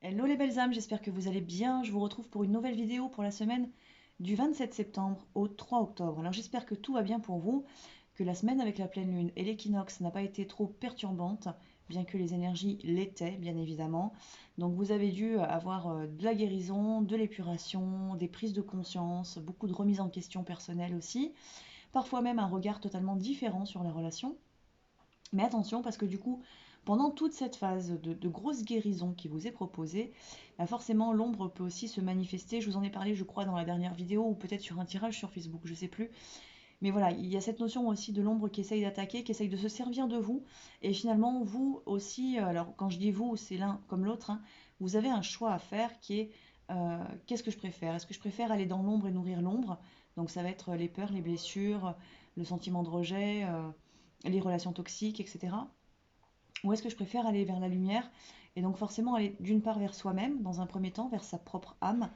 Hello les belles âmes, j'espère que vous allez bien. Je vous retrouve pour une nouvelle vidéo pour la semaine du 27 septembre au 3 octobre. Alors j'espère que tout va bien pour vous, que la semaine avec la pleine lune et l'équinoxe n'a pas été trop perturbante, bien que les énergies l'étaient, bien évidemment. Donc vous avez dû avoir de la guérison, de l'épuration, des prises de conscience, beaucoup de remises en question personnelles aussi, parfois même un regard totalement différent sur les relations. Mais attention, parce que du coup, pendant toute cette phase de grosse guérison qui vous est proposée, bah forcément l'ombre peut aussi se manifester. Je vous en ai parlé, je crois, dans la dernière vidéo, ou peut-être sur un tirage sur Facebook, je sais plus. Mais voilà, il y a cette notion aussi de l'ombre qui essaye d'attaquer, qui essaye de se servir de vous. Et finalement, vous aussi, alors quand je dis vous, c'est l'un comme l'autre, hein, vous avez un choix à faire qui est qu'est-ce que je préfère? Est-ce que je préfère aller dans l'ombre et nourrir l'ombre? Donc ça va être les peurs, les blessures, le sentiment de rejet, les relations toxiques, etc. Ou est-ce que je préfère aller vers la lumière et donc forcément aller d'une part vers soi-même, dans un premier temps, vers sa propre âme,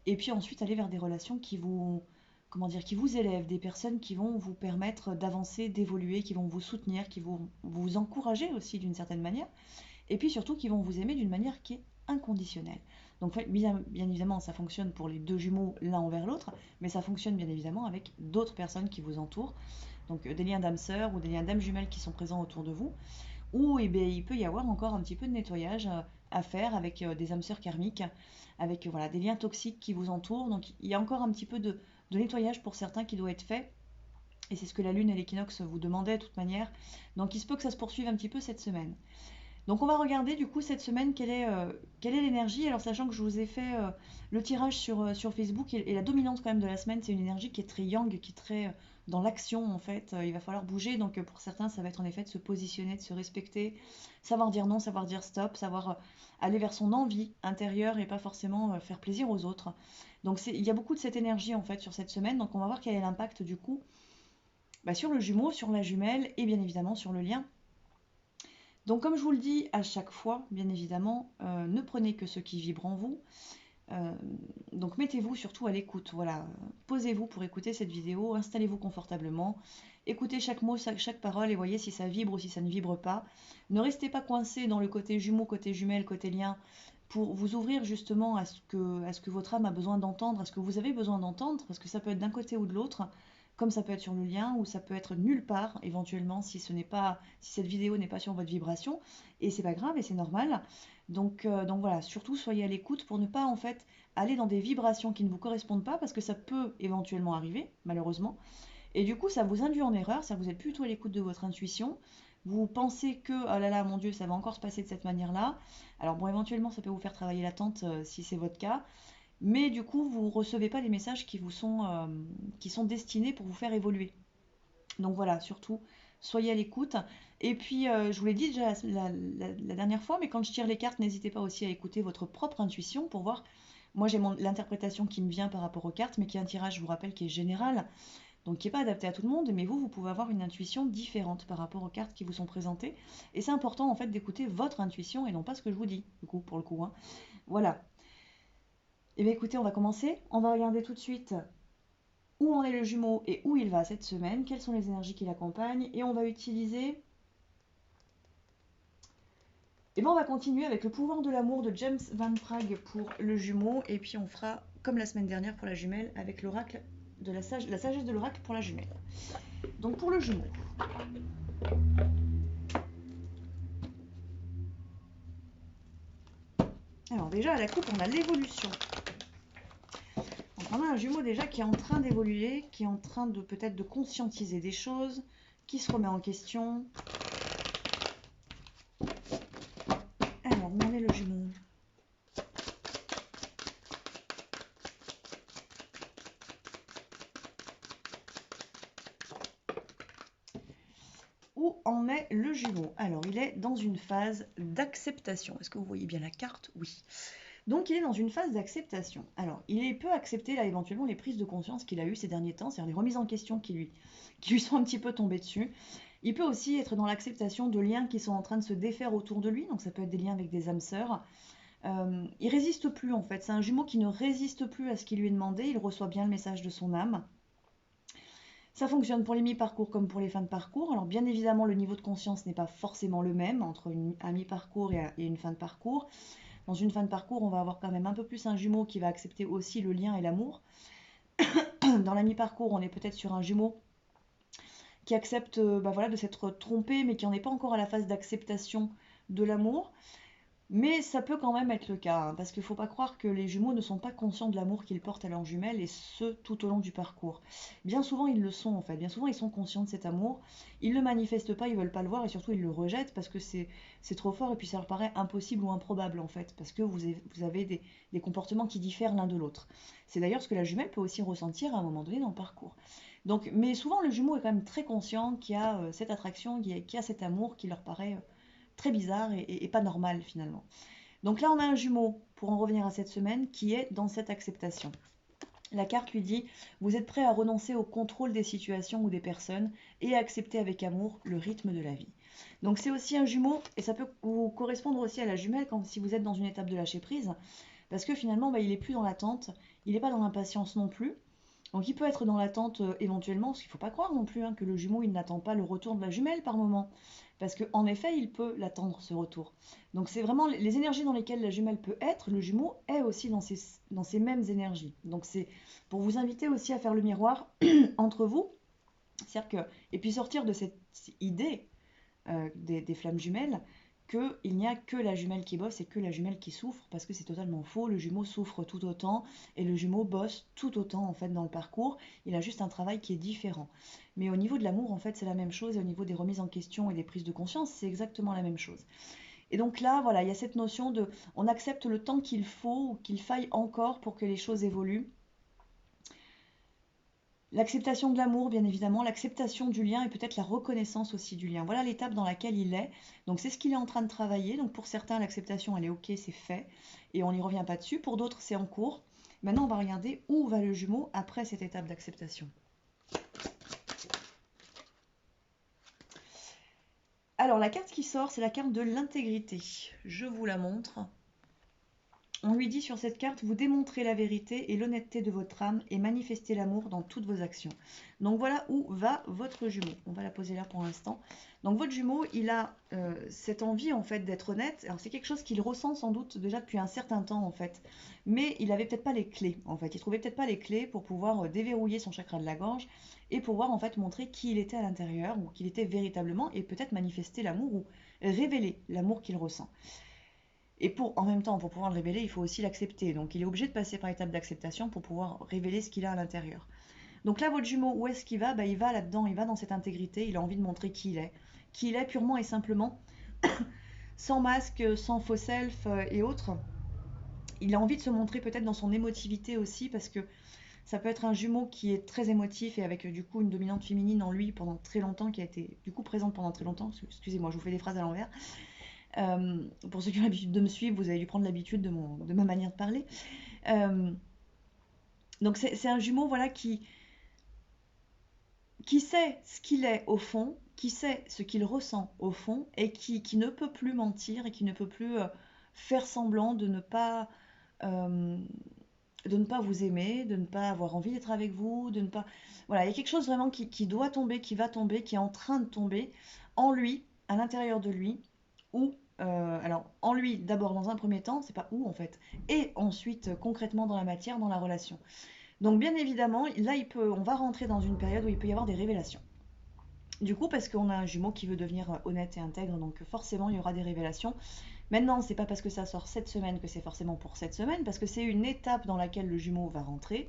et puis ensuite aller vers des relations qui vous, comment dire, qui vous élèvent, des personnes qui vont vous permettre d'avancer, d'évoluer, qui vont vous soutenir, qui vont vous encourager aussi d'une certaine manière, et puis surtout qui vont vous aimer d'une manière qui est inconditionnelle. Donc bien évidemment, ça fonctionne pour les deux jumeaux l'un envers l'autre, mais ça fonctionne bien évidemment avec d'autres personnes qui vous entourent, donc des liens d'âme sœur ou des liens d'âme jumelle qui sont présents autour de vous, ou eh bien, il peut y avoir encore un petit peu de nettoyage à faire avec des âmes sœurs karmiques, avec voilà, des liens toxiques qui vous entourent. Donc il y a encore un petit peu de nettoyage pour certains qui doit être fait. Et c'est ce que la lune et l'équinoxe vous demandaient de toute manière. Donc il se peut que ça se poursuive un petit peu cette semaine. Donc on va regarder du coup cette semaine quelle est l'énergie. Alors sachant que je vous ai fait le tirage sur Facebook et la dominante quand même de la semaine, c'est une énergie qui est très yang, qui est très dans l'action en fait. Il va falloir bouger. Donc pour certains, ça va être en effet de se positionner, de se respecter, savoir dire non, savoir dire stop, savoir aller vers son envie intérieure et pas forcément faire plaisir aux autres. Donc il y a beaucoup de cette énergie en fait sur cette semaine. Donc on va voir quel est l'impact du coup bah, sur le jumeau, sur la jumelle et bien évidemment sur le lien. Donc comme je vous le dis à chaque fois, bien évidemment, ne prenez que ce qui vibre en vous. Euh, donc mettez-vous surtout à l'écoute. Voilà, posez-vous pour écouter cette vidéo, installez-vous confortablement, écoutez chaque mot, chaque parole et voyez si ça vibre ou si ça ne vibre pas. Ne restez pas coincé dans le côté jumeau, côté jumelle, côté lien, pour vous ouvrir justement à ce que votre âme a besoin d'entendre, à ce que vous avez besoin d'entendre, parce que ça peut être d'un côté ou de l'autre, comme ça peut être sur le lien, ou ça peut être nulle part, éventuellement, si ce n'est pas, si cette vidéo n'est pas sur votre vibration, et c'est pas grave et c'est normal. Donc voilà, surtout soyez à l'écoute pour ne pas en fait aller dans des vibrations qui ne vous correspondent pas, parce que ça peut éventuellement arriver, malheureusement. Et du coup, ça vous induit en erreur, ça vous êtes plutôt à l'écoute de votre intuition. Vous pensez que, oh là là, mon Dieu, ça va encore se passer de cette manière-là. Alors bon, éventuellement, ça peut vous faire travailler l'attente si c'est votre cas. Mais du coup, vous ne recevez pas des messages qui sont destinés pour vous faire évoluer. Donc voilà, surtout, soyez à l'écoute. Et puis, je vous l'ai dit déjà la dernière fois, mais quand je tire les cartes, n'hésitez pas aussi à écouter votre propre intuition pour voir. Moi, j'ai l'interprétation qui me vient par rapport aux cartes, mais qui est un tirage, je vous rappelle, qui est général, donc qui n'est pas adapté à tout le monde. Mais vous pouvez avoir une intuition différente par rapport aux cartes qui vous sont présentées. Et c'est important, en fait, d'écouter votre intuition et non pas ce que je vous dis, du coup, pour le coup, hein. Voilà. Et bien écoutez, on va commencer. On va regarder tout de suite où en est le jumeau et où il va cette semaine, quelles sont les énergies qui l'accompagnent, et on va utiliser. Et bien on va continuer avec le pouvoir de l'amour de James Van Praagh pour le jumeau, et puis on fera comme la semaine dernière pour la jumelle avec l'oracle de la sagesse de l'oracle pour la jumelle. Donc pour le jumeau. Alors déjà à la coupe on a l'évolution. Donc on a un jumeau déjà qui est en train d'évoluer, qui est en train de peut-être de conscientiser des choses, qui se remet en question. Alors où en est le jumeau? Où en est le jumeau? Alors, il est dans une phase d'acceptation. Est-ce que vous voyez bien la carte? Oui. Donc, il est dans une phase d'acceptation. Alors, il peut accepter là éventuellement les prises de conscience qu'il a eues ces derniers temps, c'est-à-dire les remises en question qui lui sont un petit peu tombées dessus. Il peut aussi être dans l'acceptation de liens qui sont en train de se défaire autour de lui, donc ça peut être des liens avec des âmes sœurs. Il résiste plus en fait, c'est un jumeau qui ne résiste plus à ce qui lui est demandé, il reçoit bien le message de son âme. Ça fonctionne pour les mi-parcours comme pour les fins de parcours. Alors bien évidemment, le niveau de conscience n'est pas forcément le même entre un mi-parcours et une fin de parcours. dans une fin de parcours, on va avoir quand même un peu plus un jumeau qui va accepter aussi le lien et l'amour. Dans la mi-parcours, on est peut-être sur un jumeau qui accepte voilà, de s'être trompé, mais qui n'en est pas encore à la phase d'acceptation de l'amour. Mais ça peut quand même être le cas, hein, parce qu'il ne faut pas croire que les jumeaux ne sont pas conscients de l'amour qu'ils portent à leurs jumelles, et ce, tout au long du parcours. Bien souvent, ils le sont, en fait. Bien souvent, ils sont conscients de cet amour. Ils ne le manifestent pas, ils ne veulent pas le voir, et surtout, ils le rejettent, parce que c'est trop fort, et puis ça leur paraît impossible ou improbable, en fait, parce que vous avez des comportements qui diffèrent l'un de l'autre. C'est d'ailleurs ce que la jumelle peut aussi ressentir à un moment donné dans le parcours. Donc, mais souvent, le jumeau est quand même très conscient qu'il y a cette attraction, qu'il y a cet amour qui leur paraît très bizarre et pas normal finalement. Donc là, on a un jumeau, pour en revenir à cette semaine, qui est dans cette acceptation. La carte lui dit, vous êtes prêt à renoncer au contrôle des situations ou des personnes et à accepter avec amour le rythme de la vie. Donc c'est aussi un jumeau, et ça peut vous correspondre aussi à la jumelle quand si vous êtes dans une étape de lâcher prise, parce que finalement, il n'est plus dans l'attente, il n'est pas dans l'impatience non plus. Donc il peut être dans l'attente éventuellement, parce qu'il ne faut pas croire non plus que le jumeau il n'attend pas le retour de la jumelle par moment. Parce qu'en effet, il peut l'attendre ce retour. Donc c'est vraiment les énergies dans lesquelles la jumelle peut être, le jumeau est aussi dans ces mêmes énergies. Donc c'est pour vous inviter aussi à faire le miroir entre vous. C'est-à-dire que, et puis sortir de cette idée des flammes jumelles, qu'il n'y a que la jumelle qui bosse et que la jumelle qui souffre, parce que c'est totalement faux. Le jumeau souffre tout autant et le jumeau bosse tout autant en fait dans le parcours. Il a juste un travail qui est différent. Mais au niveau de l'amour, en fait, c'est la même chose, et au niveau des remises en question et des prises de conscience, c'est exactement la même chose. Et donc là, voilà, il y a cette notion de, on accepte le temps qu'il faut ou qu'il faille encore pour que les choses évoluent. L'acceptation de l'amour, bien évidemment, l'acceptation du lien et peut-être la reconnaissance aussi du lien. Voilà l'étape dans laquelle il est. Donc c'est ce qu'il est en train de travailler. Donc pour certains, l'acceptation, elle est ok, c'est fait. Et on n'y revient pas dessus. Pour d'autres, c'est en cours. Maintenant, on va regarder où va le jumeau après cette étape d'acceptation. Alors la carte qui sort, c'est la carte de l'intégrité. Je vous la montre. On lui dit sur cette carte, vous démontrez la vérité et l'honnêteté de votre âme et manifestez l'amour dans toutes vos actions. Donc voilà où va votre jumeau. On va la poser là pour l'instant. Donc votre jumeau, il a cette envie en fait d'être honnête. Alors c'est quelque chose qu'il ressent sans doute déjà depuis un certain temps en fait. Mais il n'avait peut-être pas les clés en fait. Il trouvait peut-être pas les clés pour pouvoir déverrouiller son chakra de la gorge et pouvoir en fait montrer qui il était à l'intérieur ou qui il était véritablement et peut-être manifester l'amour ou révéler l'amour qu'il ressent. Et en même temps, pour pouvoir le révéler, il faut aussi l'accepter. Donc il est obligé de passer par l'étape d'acceptation pour pouvoir révéler ce qu'il a à l'intérieur. Donc là, votre jumeau, où est-ce qu'il va? Il va là-dedans, il va dans cette intégrité, il a envie de montrer qui il est purement et simplement, sans masque, sans faux self et autres. Il a envie de se montrer peut-être dans son émotivité aussi, parce que ça peut être un jumeau qui est très émotif et avec du coup une dominante féminine en lui pendant très longtemps, qui a été du coup présente pendant très longtemps. Excusez-moi, je vous fais des phrases à l'envers. Pour ceux qui ont l'habitude de me suivre, vous avez dû prendre l'habitude de ma manière de parler. Donc c'est un jumeau voilà, qui sait ce qu'il est au fond, qui sait ce qu'il ressent au fond, et qui ne peut plus mentir et qui ne peut plus faire semblant euh, de ne pas vous aimer, de ne pas avoir envie d'être avec vous, de ne pas... Voilà, il y a quelque chose vraiment qui doit tomber, qui va tomber, qui est en train de tomber en lui, à l'intérieur de lui, ou alors en lui d'abord dans un premier temps, c'est pas où en fait, et ensuite concrètement dans la matière, dans la relation. Donc bien évidemment, là on va rentrer dans une période où il peut y avoir des révélations. Du coup, parce qu'on a un jumeau qui veut devenir honnête et intègre, donc forcément il y aura des révélations. Maintenant, c'est pas parce que ça sort cette semaine que c'est forcément pour cette semaine, parce que c'est une étape dans laquelle le jumeau va rentrer.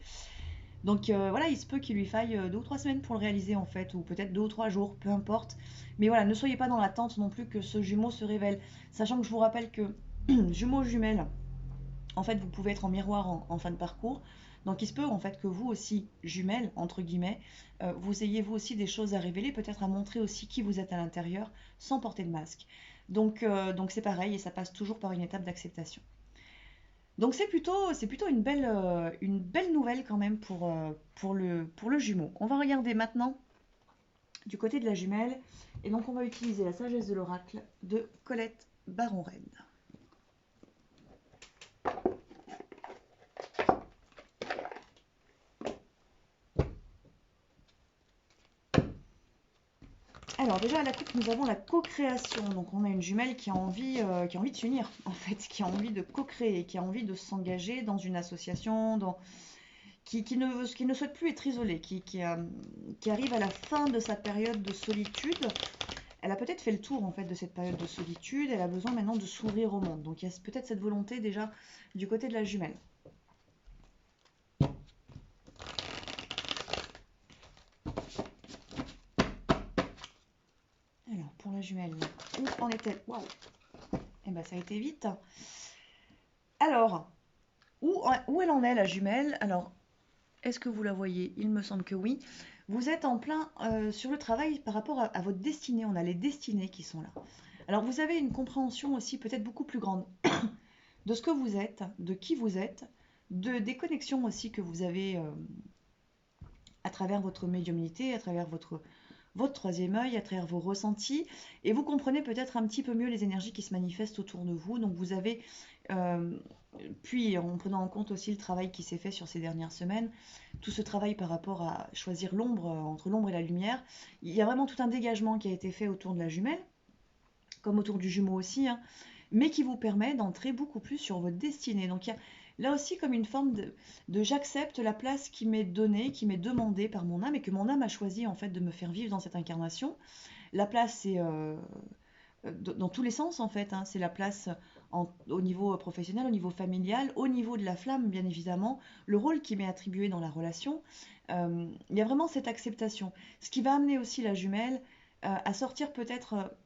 Donc voilà, il se peut qu'il lui faille 2 ou 3 semaines pour le réaliser en fait, ou peut-être 2 ou 3 jours, peu importe. Mais voilà, ne soyez pas dans l'attente non plus que ce jumeau se révèle. Sachant que je vous rappelle que jumeaux jumelles, en fait, vous pouvez être en miroir en fin de parcours. Donc il se peut en fait que vous aussi, jumelles, entre guillemets, vous ayez vous aussi des choses à révéler, peut-être à montrer aussi qui vous êtes à l'intérieur, sans porter de masque. Donc c'est pareil, et ça passe toujours par une étape d'acceptation. Donc c'est plutôt une belle nouvelle quand même pour le jumeau. On va regarder maintenant du côté de la jumelle, et donc on va utiliser la sagesse de l'oracle de Colette Baron-Rennes. Alors, Alors déjà à la coupe, nous avons la co-création. Donc on a une jumelle qui a envie de s'unir, en fait, qui a envie de co-créer, qui a envie de s'engager dans une association, qui ne souhaite plus être isolée, qui arrive à la fin de sa période de solitude. Elle a peut-être fait le tour en fait de cette période de solitude, elle a besoin maintenant de s'ouvrir au monde. Donc il y a peut-être cette volonté déjà du côté de la jumelle. Alors pour la jumelle, où en est-elle? Waouh! Eh ben ça a été vite. Alors, où elle en est la jumelle? Alors, est-ce que vous la voyez? Il me semble que oui. Vous êtes en plein sur le travail par rapport à votre destinée. On a les destinées qui sont là. Alors vous avez une compréhension aussi peut-être beaucoup plus grande de ce que vous êtes, de qui vous êtes, des connexions aussi que vous avez à travers votre médiumnité, à travers votre troisième œil, à travers vos ressentis, et vous comprenez peut-être un petit peu mieux les énergies qui se manifestent autour de vous. Donc vous avez, puis en prenant en compte aussi le travail qui s'est fait sur ces dernières semaines, tout ce travail par rapport à choisir l'ombre, entre l'ombre et la lumière, il y a vraiment tout un dégagement qui a été fait autour de la jumelle, comme autour du jumeau aussi, hein, mais qui vous permet d'entrer beaucoup plus sur votre destinée. Donc il y a là aussi comme une forme de j'accepte la place qui m'est donnée, qui m'est demandée par mon âme et que mon âme a choisi en fait de me faire vivre dans cette incarnation. La place c'est dans tous les sens en fait, hein. C'est la place au niveau professionnel, au niveau familial, au niveau de la flamme bien évidemment, le rôle qui m'est attribué dans la relation. Il y a vraiment cette acceptation. Ce qui va amener aussi la jumelle à sortir peut-être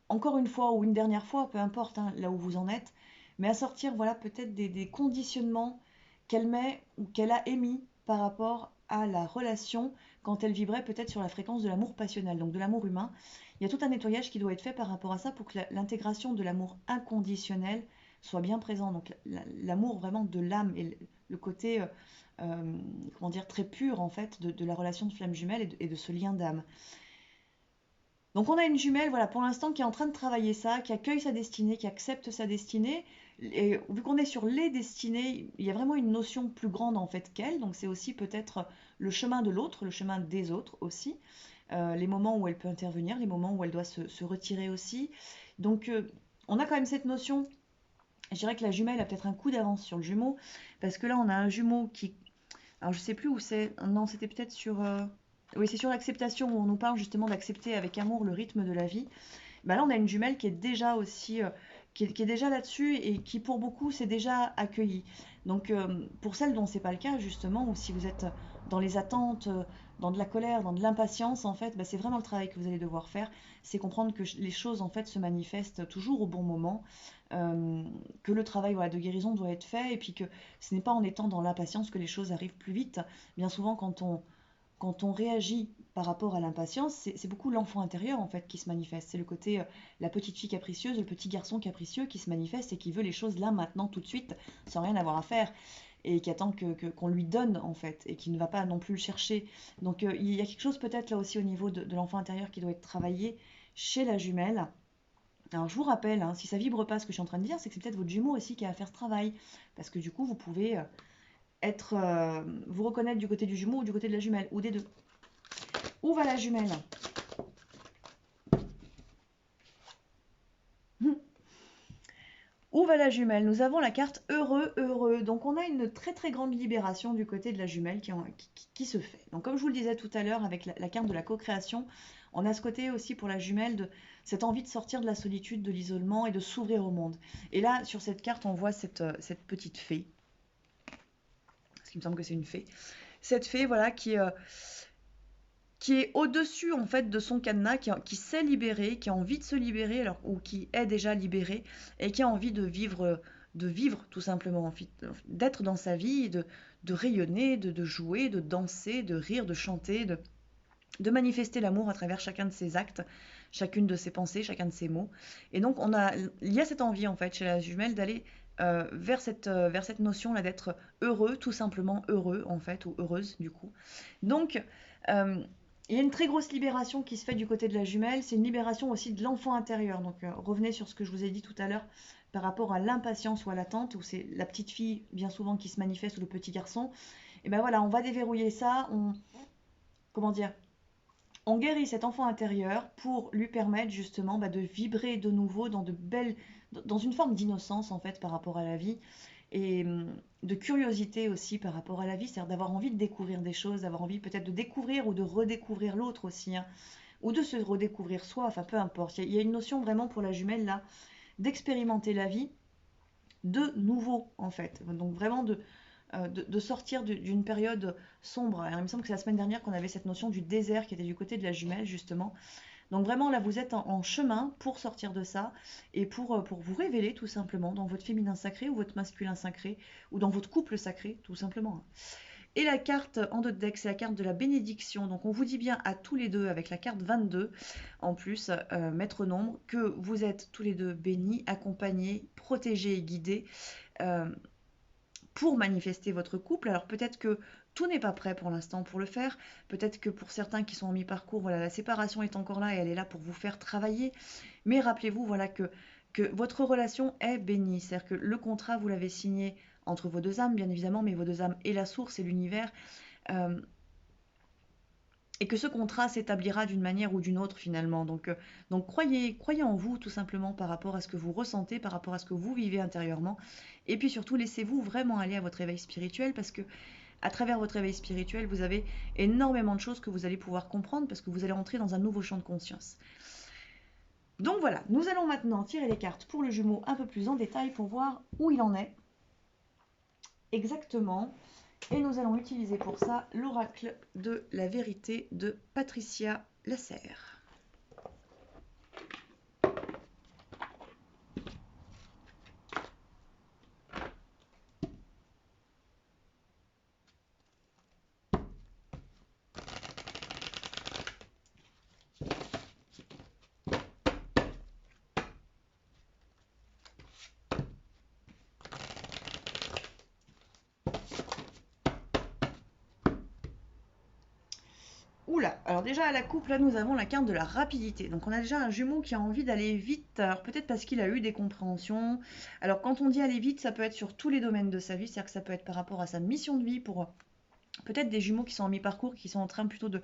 encore une fois ou une dernière fois, peu importe hein, là où vous en êtes, mais à sortir voilà peut-être des conditionnements qu'elle met ou qu'elle a émis par rapport à la relation quand elle vibrait peut-être sur la fréquence de l'amour passionnel, donc de l'amour humain. Il y a tout un nettoyage qui doit être fait par rapport à ça pour que l'intégration de l'amour inconditionnel soit bien présent. Donc l'amour vraiment de l'âme et le côté comment dire très pur en fait de la relation de flamme jumelle et de ce lien d'âme. Donc on a une jumelle, voilà, pour l'instant, qui est en train de travailler ça, qui accueille sa destinée, qui accepte sa destinée. Et vu qu'on est sur les destinées, il y a vraiment une notion plus grande en fait qu'elle. Donc c'est aussi peut-être le chemin de l'autre, le chemin des autres aussi. Les moments où elle peut intervenir, les moments où elle doit se retirer aussi. Donc on a quand même cette notion. Je dirais que la jumelle a peut-être un coup d'avance sur le jumeau, parce que là on a un jumeau qui... Alors je sais plus où c'est. Non, c'était peut-être sur... Oui, c'est sur l'acceptation où on nous parle justement d'accepter avec amour le rythme de la vie. Bah là, on a une jumelle qui est déjà aussi, qui est déjà là-dessus et qui pour beaucoup s'est déjà accueillie. Donc pour celles dont c'est pas le cas justement, ou si vous êtes dans les attentes, dans de la colère, dans de l'impatience en fait, bah, c'est vraiment le travail que vous allez devoir faire, c'est comprendre que les choses en fait se manifestent toujours au bon moment, que le travail voilà, de guérison doit être fait et puis que ce n'est pas en étant dans l'impatience que les choses arrivent plus vite. Bien souvent quand on réagit par rapport à l'impatience, c'est beaucoup l'enfant intérieur en fait qui se manifeste. C'est le côté la petite fille capricieuse, le petit garçon capricieux qui se manifeste et qui veut les choses là, maintenant, tout de suite, sans rien avoir à faire et qui attend qu'on lui donne en fait et qui ne va pas non plus le chercher. Donc il y a quelque chose peut-être là aussi au niveau de l'enfant intérieur qui doit être travaillé chez la jumelle. Alors je vous rappelle, hein, si ça vibre pas ce que je suis en train de dire, c'est que c'est peut-être votre jumeau aussi qui a à faire ce travail. Parce que du coup, vous pouvez vous reconnaître du côté du jumeau ou du côté de la jumelle, ou des deux. Où va la jumelle? Où va la jumelle? Nous avons la carte heureux, heureux. Donc on a une très très grande libération du côté de la jumelle qui se fait. Donc comme je vous le disais tout à l'heure avec la carte de la co-création, on a ce côté aussi pour la jumelle de cette envie de sortir de la solitude, de l'isolement et de s'ouvrir au monde. Et là, sur cette carte, on voit cette petite fée. Parce qu'il me semble que c'est une fée. Cette fée, voilà, qui est au-dessus en fait de son cadenas, qui s'est libéré, qui a envie de se libérer, alors, ou qui est déjà libéré, et qui a envie de vivre tout simplement, d'être dans sa vie, de rayonner, de jouer, de danser, de rire, de chanter, de manifester l'amour à travers chacun de ses actes, chacune de ses pensées, chacun de ses mots. Et donc il y a cette envie en fait chez la jumelle d'aller vers cette notion-là d'être heureux, tout simplement heureux en fait, ou heureuse du coup. Donc il y a une très grosse libération qui se fait du côté de la jumelle, c'est une libération aussi de l'enfant intérieur. Donc revenez sur ce que je vous ai dit tout à l'heure par rapport à l'impatience ou à l'attente, où c'est la petite fille bien souvent qui se manifeste ou le petit garçon. Et ben voilà, on va déverrouiller ça, comment dire, on guérit cet enfant intérieur pour lui permettre justement de vibrer de nouveau dans une forme d'innocence en fait par rapport à la vie et de curiosité aussi par rapport à la vie, c'est-à-dire d'avoir envie de découvrir des choses, d'avoir envie peut-être de découvrir ou de redécouvrir l'autre aussi, hein, ou de se redécouvrir soi, enfin peu importe. Il y a une notion vraiment pour la jumelle là, d'expérimenter la vie de nouveau en fait. Donc vraiment de sortir d'une période sombre. Alors, il me semble que c'est la semaine dernière qu'on avait cette notion du désert qui était du côté de la jumelle justement. Donc vraiment là vous êtes en chemin pour sortir de ça et pour vous révéler tout simplement dans votre féminin sacré ou votre masculin sacré ou dans votre couple sacré tout simplement. Et la carte en dos de deck, c'est la carte de la bénédiction. Donc on vous dit bien à tous les deux avec la carte 22 en plus, maître nombre, que vous êtes tous les deux bénis, accompagnés, protégés et guidés pour manifester votre couple. Alors peut-être que tout n'est pas prêt pour l'instant pour le faire. Peut-être que pour certains qui sont en mi-parcours, voilà, la séparation est encore là et elle est là pour vous faire travailler. Mais rappelez-vous, voilà, que votre relation est bénie. C'est-à-dire que le contrat, vous l'avez signé entre vos deux âmes, bien évidemment, mais vos deux âmes et la source et l'univers. Et que ce contrat s'établira d'une manière ou d'une autre finalement. Donc croyez en vous tout simplement par rapport à ce que vous ressentez, par rapport à ce que vous vivez intérieurement. Et puis surtout, laissez-vous vraiment aller à votre éveil spirituel parce que à travers votre éveil spirituel, vous avez énormément de choses que vous allez pouvoir comprendre parce que vous allez entrer dans un nouveau champ de conscience. Donc voilà, nous allons maintenant tirer les cartes pour le jumeau un peu plus en détail pour voir où il en est exactement. Et nous allons utiliser pour ça l'oracle de la vérité de Patricia Lasserre. Oula, alors déjà à la coupe, là nous avons la carte de la rapidité. Donc on a déjà un jumeau qui a envie d'aller vite. Alors peut-être parce qu'il a eu des compréhensions. Alors quand on dit aller vite, ça peut être sur tous les domaines de sa vie. C'est-à-dire que ça peut être par rapport à sa mission de vie pour peut-être des jumeaux qui sont en mi-parcours, qui sont en train plutôt de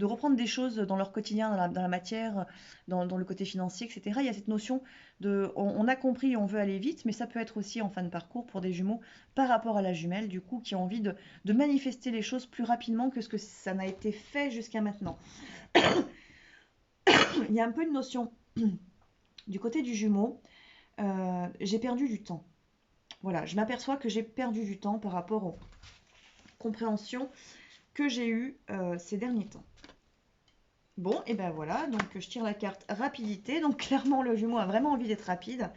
reprendre des choses dans leur quotidien, dans la matière, dans le côté financier, etc. Il y a cette notion on a compris, on veut aller vite, mais ça peut être aussi en fin de parcours pour des jumeaux par rapport à la jumelle, du coup, qui ont envie de manifester les choses plus rapidement que ce que ça n'a été fait jusqu'à maintenant. Il y a un peu une notion du côté du jumeau, j'ai perdu du temps. Voilà, je m'aperçois que j'ai perdu du temps par rapport aux compréhensions que j'ai eues ces derniers temps. Bon, et ben voilà, donc je tire la carte rapidité. Donc clairement, le jumeau a vraiment envie d'être rapide.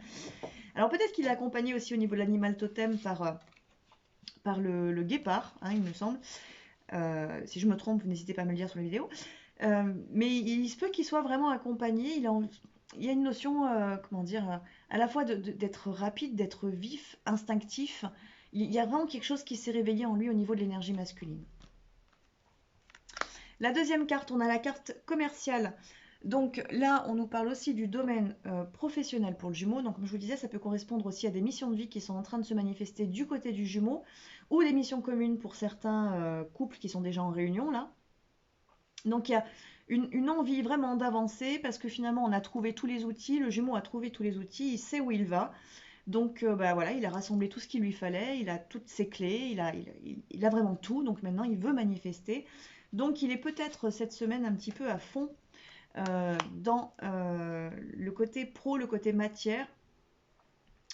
Alors peut-être qu'il est accompagné aussi au niveau de l'animal totem par le guépard, hein, il me semble. Si je me trompe, n'hésitez pas à me le dire sur la vidéo. Mais il se peut qu'il soit vraiment accompagné. Il y a une notion, comment dire, à la fois d'être rapide, d'être vif, instinctif. Il y a vraiment quelque chose qui s'est réveillé en lui au niveau de l'énergie masculine. La deuxième carte, on a la carte commerciale. Donc là, on nous parle aussi du domaine professionnel pour le jumeau. Donc comme je vous disais, ça peut correspondre aussi à des missions de vie qui sont en train de se manifester du côté du jumeau ou des missions communes pour certains couples qui sont déjà en réunion là. Donc il y a une envie vraiment d'avancer parce que finalement on a trouvé tous les outils, le jumeau a trouvé tous les outils, il sait où il va. Donc voilà, il a rassemblé tout ce qu'il lui fallait, il a toutes ses clés, il a vraiment tout, donc maintenant il veut manifester. Donc il est peut-être cette semaine un petit peu à fond dans le côté pro, le côté matière.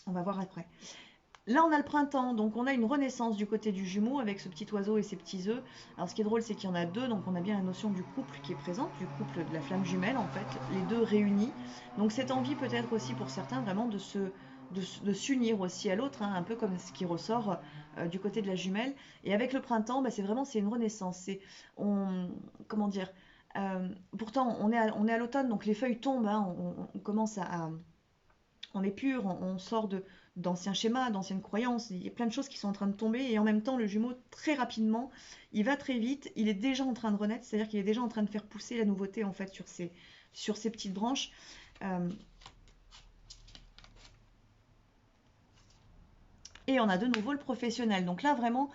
On va voir après. Là, on a le printemps, donc on a une renaissance du côté du jumeau avec ce petit oiseau et ses petits œufs. Alors, ce qui est drôle, c'est qu'il y en a deux, donc on a bien la notion du couple qui est présente, du couple de la flamme jumelle, en fait, les deux réunis. Donc, cette envie peut-être aussi pour certains vraiment de s'unir aussi à l'autre, hein, un peu comme ce qui ressort du côté de la jumelle. Et avec le printemps, c'est une renaissance. Comment dire, pourtant, on est à l'automne, donc les feuilles tombent, hein, on commence on est pur, on sort d'anciens schémas, d'anciennes croyances, il y a plein de choses qui sont en train de tomber et en même temps le jumeau très rapidement, il va très vite, il est déjà en train de renaître, c'est-à-dire qu'il est déjà en train de faire pousser la nouveauté en fait sur ses petites branches. Et on a de nouveau le professionnel. Donc là vraiment,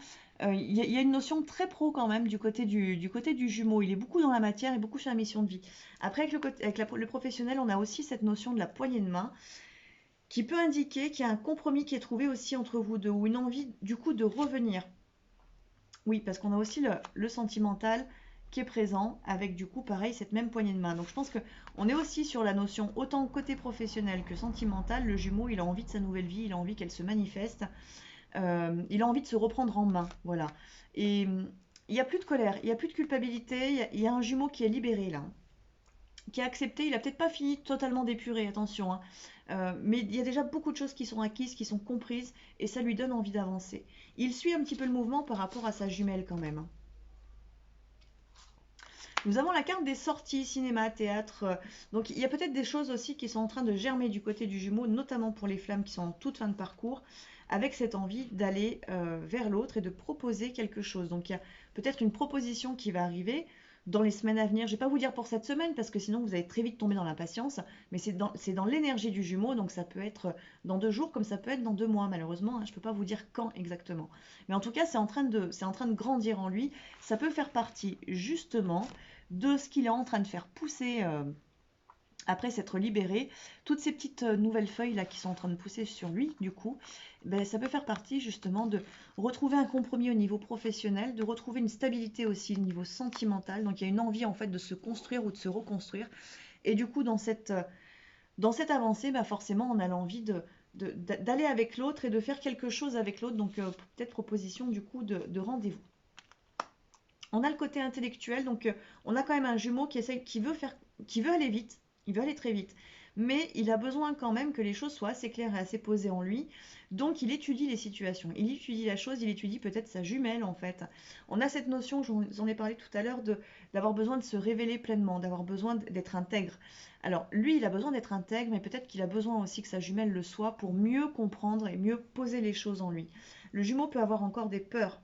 Il y a une notion très pro quand même du côté du jumeau. Il est beaucoup dans la matière et beaucoup sur la mission de vie. Après, le professionnel, on a aussi cette notion de la poignée de main qui peut indiquer qu'il y a un compromis qui est trouvé aussi entre vous deux ou une envie du coup de revenir. Oui, parce qu'on a aussi le sentimental qui est présent avec du coup pareil cette même poignée de main. Donc je pense que on est aussi sur la notion autant côté professionnel que sentimental. Le jumeau, il a envie de sa nouvelle vie, il a envie qu'elle se manifeste. Il a envie de se reprendre en main, voilà. Et il n'y a plus de colère, il n'y a plus de culpabilité, il y a un jumeau qui est libéré là, qui a accepté, il a peut-être pas fini totalement d'épurer, attention, hein. Mais il y a déjà beaucoup de choses qui sont acquises, qui sont comprises, et ça lui donne envie d'avancer. Il suit un petit peu le mouvement par rapport à sa jumelle quand même, hein. Nous avons la carte des sorties, cinéma, théâtre. Donc il y a peut-être des choses aussi qui sont en train de germer du côté du jumeau, notamment pour les flammes qui sont en toute fin de parcours, avec cette envie d'aller vers l'autre et de proposer quelque chose. Donc il y a peut-être une proposition qui va arriver dans les semaines à venir. Je ne vais pas vous dire pour cette semaine parce que sinon vous allez très vite tomber dans l'impatience, mais c'est dans l'énergie du jumeau, donc ça peut être dans 2 jours comme ça peut être dans 2 mois malheureusement, hein, je ne peux pas vous dire quand exactement. Mais en tout cas c'est en train de grandir en lui, ça peut faire partie justement de ce qu'il est en train de faire pousser après s'être libéré. Toutes ces petites nouvelles feuilles là qui sont en train de pousser sur lui, du coup, ben, ça peut faire partie justement de retrouver un compromis au niveau professionnel, de retrouver une stabilité aussi au niveau sentimental. Donc il y a une envie en fait de se construire ou de se reconstruire. Et du coup, dans cette avancée, ben, forcément, on a l'envie d'aller avec l'autre et de faire quelque chose avec l'autre. Donc peut-être proposition du coup de rendez-vous. On a le côté intellectuel, donc on a quand même un jumeau qui veut aller vite, il veut aller très vite, mais il a besoin quand même que les choses soient assez claires et assez posées en lui. Donc il étudie les situations, il étudie la chose, il étudie peut-être sa jumelle en fait. On a cette notion, j'en ai parlé tout à l'heure, d'avoir besoin de se révéler pleinement, d'avoir besoin d'être intègre. Alors lui, il a besoin d'être intègre, mais peut-être qu'il a besoin aussi que sa jumelle le soit pour mieux comprendre et mieux poser les choses en lui. Le jumeau peut avoir encore des peurs,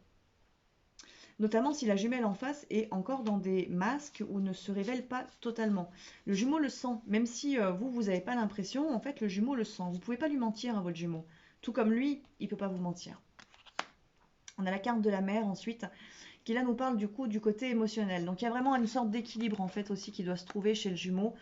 notamment si la jumelle en face est encore dans des masques ou ne se révèle pas totalement. Le jumeau le sent, même si vous n'avez pas l'impression, en fait le jumeau le sent. Vous ne pouvez pas lui mentir à votre jumeau, tout comme lui, il ne peut pas vous mentir. On a la carte de la mer ensuite, qui là nous parle du coup du côté émotionnel. Donc il y a vraiment une sorte d'équilibre en fait aussi qui doit se trouver chez le jumeau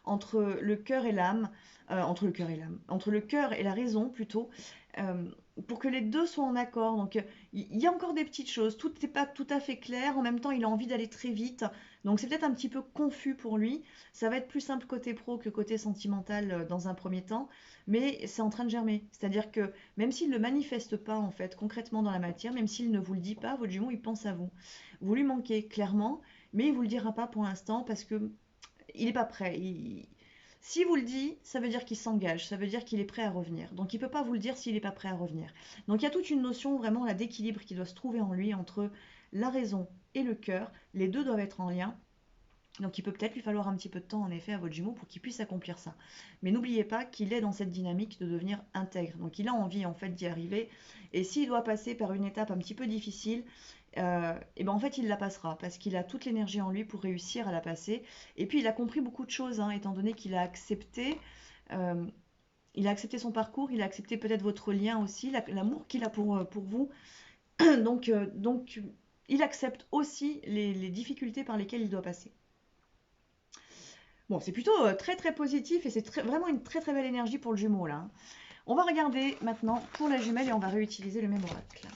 entre le cœur et l'âme, entre le cœur et la raison plutôt, euh, pour que les deux soient en accord. Donc il y a encore des petites choses, tout n'est pas tout à fait clair, en même temps il a envie d'aller très vite, donc c'est peut-être un petit peu confus pour lui. Ça va être plus simple côté pro que côté sentimental dans un premier temps, mais c'est en train de germer. C'est-à-dire que même s'il ne le manifeste pas en fait concrètement dans la matière, même s'il ne vous le dit pas, votre jumeau il pense à vous. Vous lui manquez clairement, mais il ne vous le dira pas pour l'instant parce que il n'est pas prêt. Si vous le dit, ça veut dire qu'il s'engage, ça veut dire qu'il est prêt à revenir. Donc il ne peut pas vous le dire s'il n'est pas prêt à revenir. Donc il y a toute une notion vraiment là d'équilibre qui doit se trouver en lui entre la raison et le cœur. Les deux doivent être en lien. Donc il peut peut-être lui falloir un petit peu de temps en effet à votre jumeau pour qu'il puisse accomplir ça. Mais n'oubliez pas qu'il est dans cette dynamique de devenir intègre. Donc il a envie en fait d'y arriver. Et s'il doit passer par une étape un petit peu difficile, et ben en fait il la passera parce qu'il a toute l'énergie en lui pour réussir à la passer. Et puis il a compris beaucoup de choses, hein, étant donné qu'il a accepté. euh, il a accepté son parcours, il a accepté peut-être votre lien aussi, l'amour qu'il a pour vous. Donc, il accepte aussi les difficultés par lesquelles il doit passer. Bon, c'est plutôt très très positif et c'est vraiment une très très belle énergie pour le jumeau là, hein. On va regarder maintenant pour la jumelle et on va réutiliser le même oracle.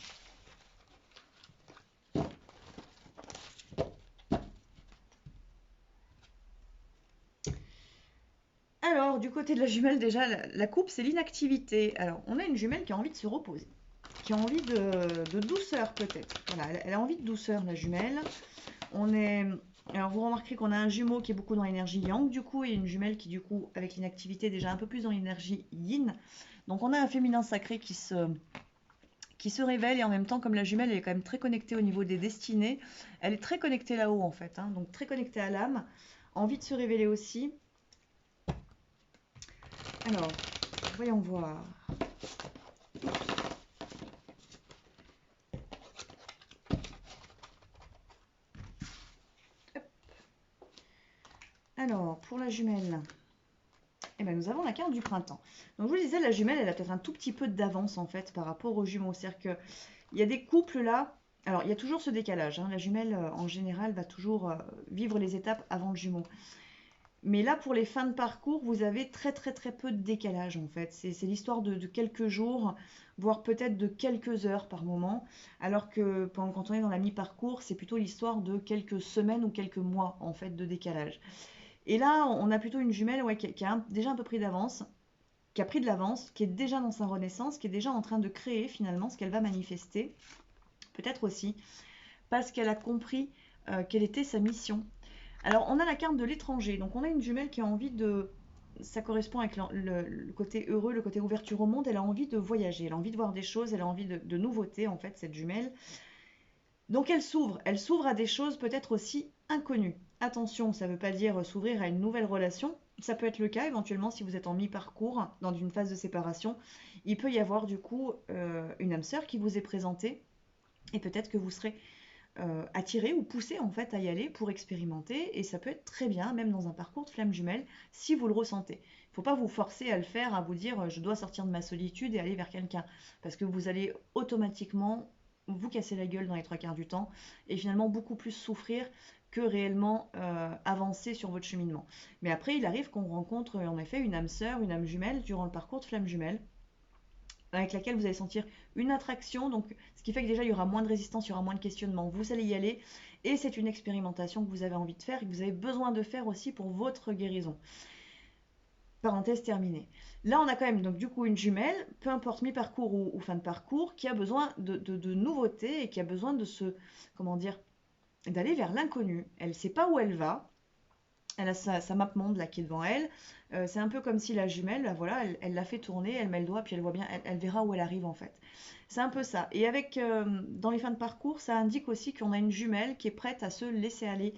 Alors, du côté de la jumelle, déjà, la coupe, c'est l'inactivité. Alors, on a une jumelle qui a envie de se reposer, qui a envie de douceur peut-être. Voilà, elle a envie de douceur, la jumelle. Alors, vous remarquerez qu'on a un jumeau qui est beaucoup dans l'énergie yang, du coup, et une jumelle qui, du coup, avec l'inactivité, est déjà un peu plus dans l'énergie yin. Donc, on a un féminin sacré qui se révèle, et en même temps, comme la jumelle, elle est quand même très connectée au niveau des destinées, elle est très connectée là-haut, en fait, hein, donc très connectée à l'âme, envie de se révéler aussi. Alors, voyons voir. Hop. Alors, pour la jumelle, eh ben, nous avons la carte du printemps. Donc, je vous disais, la jumelle, elle a peut-être un tout petit peu d'avance, en fait, par rapport aux jumeaux. C'est-à-dire qu'il y a des couples, là, Alors, il y a toujours ce décalage, hein. La jumelle, en général, va toujours vivre les étapes avant le jumeau. Mais là, pour les fins de parcours, vous avez très très très peu de décalage en fait. C'est l'histoire de quelques jours, voire peut-être de quelques heures par moment. Alors que quand on est dans la mi-parcours, c'est plutôt l'histoire de quelques semaines ou quelques mois en fait de décalage. Et là, on a plutôt une jumelle ouais, qui a déjà un peu pris d'avance, qui a pris de l'avance, qui est déjà dans sa renaissance, qui est déjà en train de créer finalement ce qu'elle va manifester. Peut-être aussi parce qu'elle a compris quelle était sa mission. Alors, on a la carte de l'étranger. Donc, on a une jumelle qui a envie de. Ça correspond avec le côté heureux, le côté ouverture au monde. Elle a envie de voyager, elle a envie de voir des choses, elle a envie de nouveautés, en fait, cette jumelle. Donc, elle s'ouvre à des choses peut-être aussi inconnues. Attention, ça ne veut pas dire s'ouvrir à une nouvelle relation. Ça peut être le cas éventuellement si vous êtes en mi-parcours, dans une phase de séparation. Il peut y avoir du coup une âme sœur qui vous est présentée et peut-être que vous serez attiré ou poussé en fait à y aller pour expérimenter et ça peut être très bien même dans un parcours de flamme jumelle si vous le ressentez. Il ne faut pas vous forcer à le faire, à vous dire je dois sortir de ma solitude et aller vers quelqu'un parce que vous allez automatiquement vous casser la gueule dans les trois quarts du temps et finalement beaucoup plus souffrir que réellement avancer sur votre cheminement. Mais après, il arrive qu'on rencontre en effet une âme sœur, une âme jumelle durant le parcours de flamme jumelle avec laquelle vous allez sentir une attraction, donc ce qui fait que déjà il y aura moins de résistance, il y aura moins de questionnement, vous allez y aller, et c'est une expérimentation que vous avez envie de faire et que vous avez besoin de faire aussi pour votre guérison. Parenthèse terminée. Là, on a quand même donc du coup une jumelle, peu importe mi-parcours ou fin de parcours, qui a besoin de nouveautés et qui a besoin de se, comment dire, d'aller vers l'inconnu. Elle ne sait pas où elle va, elle a sa map monde là qui est devant elle. C'est un peu comme si la jumelle, bah, voilà, elle l'a fait tourner, elle met le doigt, puis elle voit bien, elle verra où elle arrive en fait. C'est un peu ça. Et avec dans les fins de parcours, ça indique aussi qu'on a une jumelle qui est prête à se laisser aller,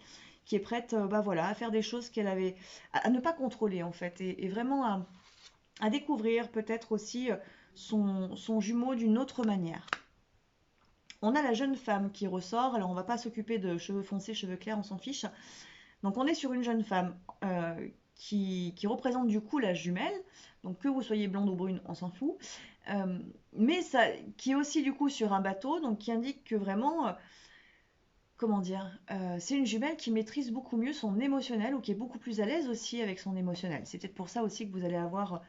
qui est prête, bah voilà, à faire des choses qu'elle avait, à ne pas contrôler en fait, et vraiment à découvrir peut-être aussi son jumeau d'une autre manière. On a la jeune femme qui ressort. Alors on va pas s'occuper de cheveux foncés, cheveux clairs, on s'en fiche. Donc on est sur une jeune femme qui représente du coup la jumelle, donc que vous soyez blonde ou brune, on s'en fout, mais ça, qui est aussi du coup sur un bateau, donc qui indique que vraiment, comment dire, c'est une jumelle qui maîtrise beaucoup mieux son émotionnel ou qui est beaucoup plus à l'aise aussi avec son émotionnel. C'est peut-être pour ça aussi que vous allez avoir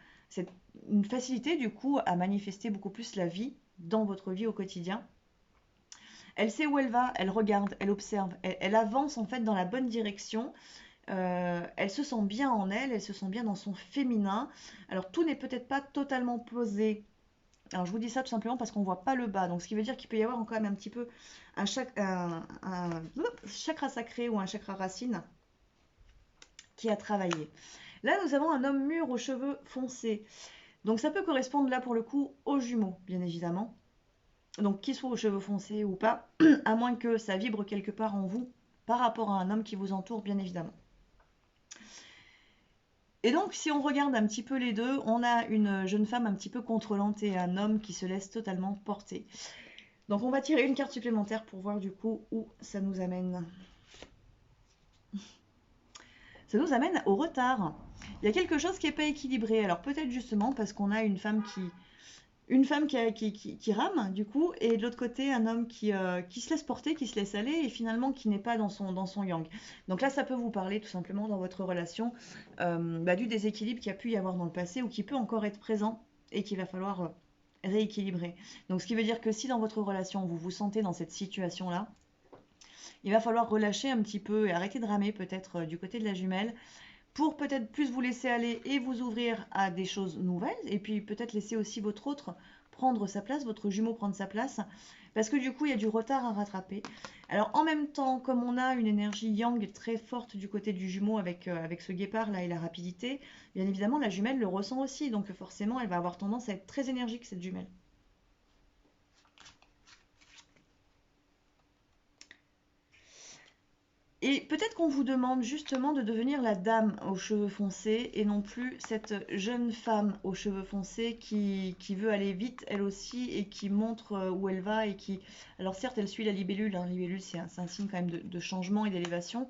une facilité du coup à manifester beaucoup plus la vie dans votre vie au quotidien. Elle sait où elle va, elle regarde, elle observe, elle avance en fait dans la bonne direction. Elle se sent bien en elle, elle se sent bien dans son féminin. Alors tout n'est peut-être pas totalement posé. Alors je vous dis ça tout simplement parce qu'on ne voit pas le bas. Donc ce qui veut dire qu'il peut y avoir quand même un petit peu un chakra sacré ou un chakra racine qui a travaillé. Là nous avons un homme mûr aux cheveux foncés. Donc ça peut correspondre là pour le coup aux jumeaux, bien évidemment. Donc qu'il soit aux cheveux foncés ou pas, à moins que ça vibre quelque part en vous par rapport à un homme qui vous entoure, bien évidemment. Et donc, si on regarde un petit peu les deux, on a une jeune femme un petit peu contrôlante et un homme qui se laisse totalement porter. Donc, on va tirer une carte supplémentaire pour voir du coup où ça nous amène. Ça nous amène au retard. Il y a quelque chose qui n'est pas équilibré. Alors, peut-être justement parce qu'on a une femme qui rame, du coup, et de l'autre côté, un homme qui se laisse porter, qui se laisse aller, et finalement qui n'est pas dans son yang. Donc là, ça peut vous parler tout simplement dans votre relation du déséquilibre qu'il y a pu y avoir dans le passé ou qui peut encore être présent et qu'il va falloir rééquilibrer. Donc ce qui veut dire que si dans votre relation, vous vous sentez dans cette situation-là, il va falloir relâcher un petit peu et arrêter de ramer peut-être du côté de la jumelle pour peut-être plus vous laisser aller et vous ouvrir à des choses nouvelles, et puis peut-être laisser aussi votre autre prendre sa place, votre jumeau prendre sa place, parce que du coup il y a du retard à rattraper. Alors en même temps, comme on a une énergie yang très forte du côté du jumeau avec ce guépard là et la rapidité, bien évidemment la jumelle le ressent aussi, donc forcément elle va avoir tendance à être très énergique cette jumelle. Et peut-être qu'on vous demande justement de devenir la dame aux cheveux foncés et non plus cette jeune femme aux cheveux foncés qui veut aller vite elle aussi et qui montre où elle va et qui... Alors certes, elle suit la libellule, hein. La libellule c'est un signe quand même de changement et d'élévation,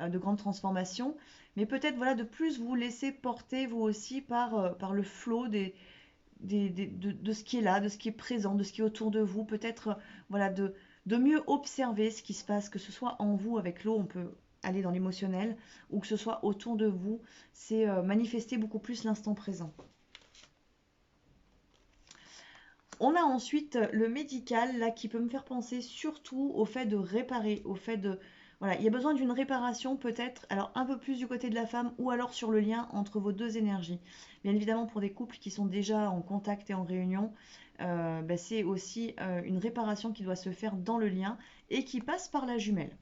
de grande transformation, mais peut-être voilà de plus vous laisser porter vous aussi par le flot de ce qui est là, de ce qui est présent, de ce qui est autour de vous, peut-être voilà de mieux observer ce qui se passe, que ce soit en vous avec l'eau, on peut aller dans l'émotionnel, ou que ce soit autour de vous, c'est manifester beaucoup plus l'instant présent. On a ensuite le médical, là, qui peut me faire penser surtout au fait de réparer, au fait de... Voilà, il y a besoin d'une réparation peut-être, alors un peu plus du côté de la femme, ou alors sur le lien entre vos deux énergies. Bien évidemment, pour des couples qui sont déjà en contact et en réunion, c'est aussi une réparation qui doit se faire dans le lien et qui passe par la jumelle.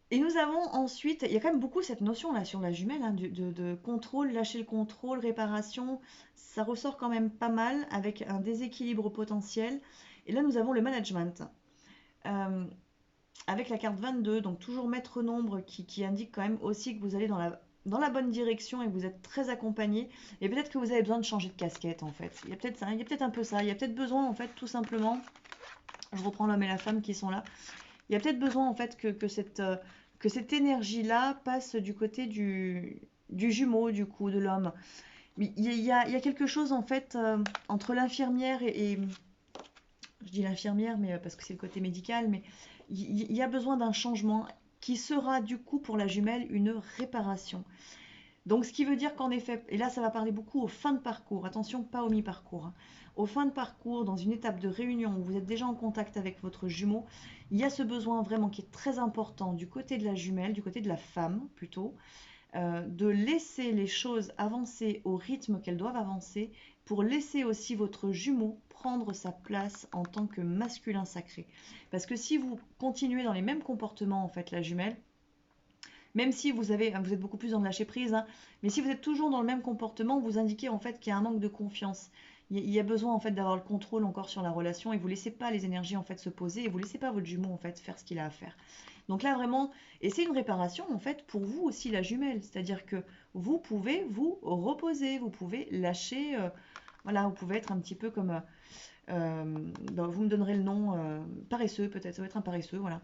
Et nous avons ensuite, il y a quand même beaucoup cette notion là sur la jumelle, hein, de contrôle, lâcher le contrôle, réparation, ça ressort quand même pas mal avec un déséquilibre potentiel. Et là nous avons le management, euh, avec la carte 22, donc toujours maître nombre qui indique quand même aussi que vous allez dans la bonne direction et que vous êtes très accompagné. Et peut-être que vous avez besoin de changer de casquette en fait. Il y a peut-être ça, il y a peut-être un peu ça, il y a peut-être besoin en fait tout simplement, je reprends l'homme et la femme qui sont là, il y a peut-être besoin en fait que cette énergie-là passe du côté du jumeau, du coup, de l'homme. Il y a quelque chose en fait entre l'infirmière je dis l'infirmière, mais parce que c'est le côté médical, mais il y a besoin d'un changement qui sera du coup pour la jumelle une réparation. Donc, ce qui veut dire qu'en effet, et là, ça va parler beaucoup aux fins de parcours, attention, pas au mi-parcours, hein. Aux fins de parcours, dans une étape de réunion où vous êtes déjà en contact avec votre jumeau, il y a ce besoin vraiment qui est très important du côté de la jumelle, du côté de la femme plutôt, de laisser les choses avancer au rythme qu'elles doivent avancer pour laisser aussi votre jumeau prendre sa place en tant que masculin sacré. Parce que si vous continuez dans les mêmes comportements, en fait, la jumelle, même si vous êtes beaucoup plus dans le lâcher prise, hein, mais si vous êtes toujours dans le même comportement, vous indiquez en fait qu'il y a un manque de confiance. Il y a besoin en fait d'avoir le contrôle encore sur la relation et vous laissez pas les énergies en fait se poser et vous laissez pas votre jumeau en fait faire ce qu'il a à faire. Donc là vraiment, et c'est une réparation en fait pour vous aussi la jumelle, c'est-à-dire que vous pouvez vous reposer, vous pouvez lâcher, voilà, vous pouvez être un petit peu comme, vous me donnerez le nom, paresseux peut-être, ça va être un paresseux, voilà.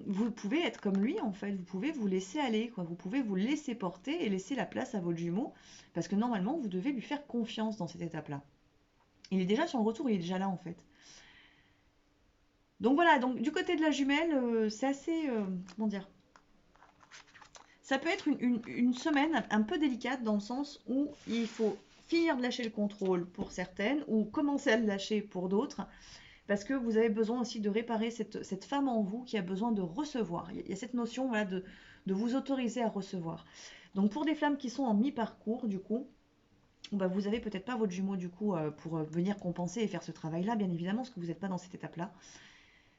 Vous pouvez être comme lui en fait, vous pouvez vous laisser aller, quoi. Vous pouvez vous laisser porter et laisser la place à votre jumeau, parce que normalement vous devez lui faire confiance dans cette étape-là. Il est déjà sur le retour, il est déjà là en fait. Donc voilà, donc du côté de la jumelle, c'est assez, comment dire, ça peut être une semaine un peu délicate dans le sens où il faut finir de lâcher le contrôle pour certaines, ou commencer à le lâcher pour d'autres, parce que vous avez besoin aussi de réparer cette femme en vous qui a besoin de recevoir. Il y a cette notion voilà, de vous autoriser à recevoir. Donc pour des femmes qui sont en mi-parcours, du coup, bah, vous n'avez peut-être pas votre jumeau du coup pour venir compenser et faire ce travail-là, bien évidemment, parce que vous n'êtes pas dans cette étape-là.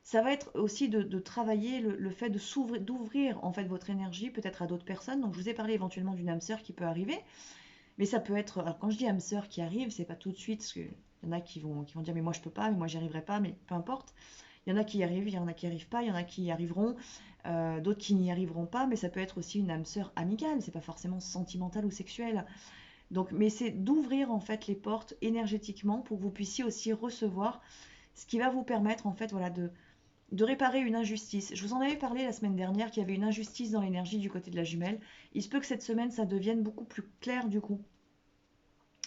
Ça va être aussi de travailler le fait d'ouvrir en fait votre énergie peut-être à d'autres personnes. Donc je vous ai parlé éventuellement d'une âme sœur qui peut arriver, mais ça peut être, alors quand je dis âme sœur qui arrive, c'est pas tout de suite, parce qu'il y en a qui vont dire mais moi je peux pas, mais moi j'y arriverai pas, mais peu importe. Il y en a qui y arrivent, il y en a qui n'y arrivent pas, il y en a qui y arriveront, d'autres qui n'y arriveront pas, mais ça peut être aussi une âme sœur amicale, c'est pas forcément sentimental ou sexuel. Donc, mais c'est d'ouvrir en fait les portes énergétiquement pour que vous puissiez aussi recevoir ce qui va vous permettre en fait voilà de réparer une injustice. Je vous en avais parlé la semaine dernière qu'il y avait une injustice dans l'énergie du côté de la jumelle. Il se peut que cette semaine ça devienne beaucoup plus clair du coup.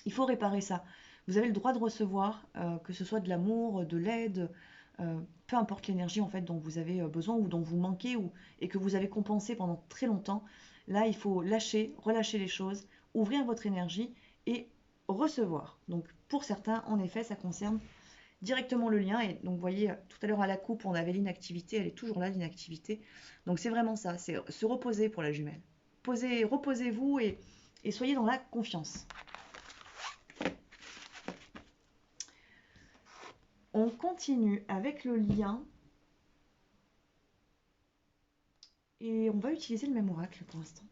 Il faut réparer ça. Vous avez le droit de recevoir, que ce soit de l'amour, de l'aide, peu importe l'énergie en fait dont vous avez besoin ou dont vous manquez et que vous avez compensé pendant très longtemps. Là, il faut lâcher, relâcher les choses, ouvrir votre énergie et recevoir. Donc pour certains, en effet, ça concerne directement le lien. Et donc vous voyez, tout à l'heure à la coupe, on avait l'inactivité, elle est toujours là, l'inactivité. Donc c'est vraiment ça, c'est se reposer pour la jumelle. Reposez-vous et soyez dans la confiance. On continue avec le lien et on va utiliser le même oracle pour l'instant.